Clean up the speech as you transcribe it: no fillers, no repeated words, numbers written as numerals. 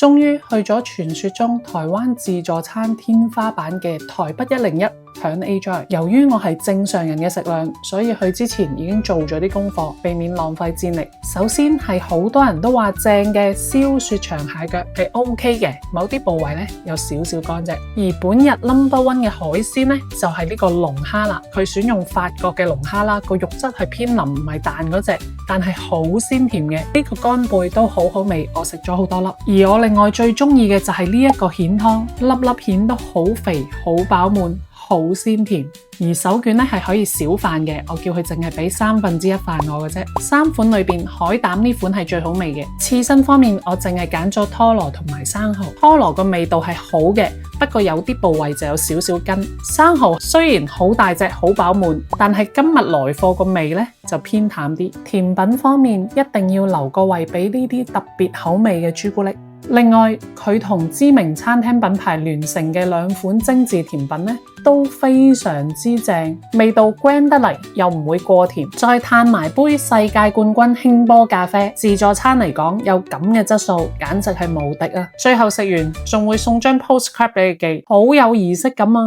終於去咗傳說中台灣自助餐天花板嘅台北101享 A Joy。由於我係正常人嘅食量，所以去之前已經做咗啲功課，避免浪費戰力。首先係好多人都話正嘅燒雪場蟹腳係 OK 嘅，某啲部位呢有少少乾淨。而本日 No.1 嘅海鮮呢，就係呢個龍蝦啦，佢選用法國嘅龍蝦啦，個肉質係偏腍，唔係彈嗰隻，但係好鮮甜嘅。呢個乾貝都好好味，我食咗好多粒。而我另外最中意嘅就係呢一個蜆湯，粒粒蜆都好肥，好飽滿，好鮮甜。而手卷咧係可以小飯嘅，我叫佢淨係俾1/3飯我嘅啫。3款裏邊，海膽呢款係最好味嘅。刺身方面，我淨係揀咗拖羅同埋生蠔。拖羅個味道係好嘅，不過有啲部位就有少少筋。生蠔雖然好大隻好飽滿，但係今日來貨個味咧就偏淡啲。甜品方面，一定要留個位俾呢啲特別口味嘅朱古力。另外，佢同知名餐廳品牌聯成嘅2款精緻甜品咧都非常之正，味道 grand 得嚟又唔會過甜。再嘆埋杯世界冠軍輕波咖啡，自助餐嚟講有咁嘅質素，簡直係無敵啊！最後食完仲會送張 postcard 俾你寄，好有儀式感啊！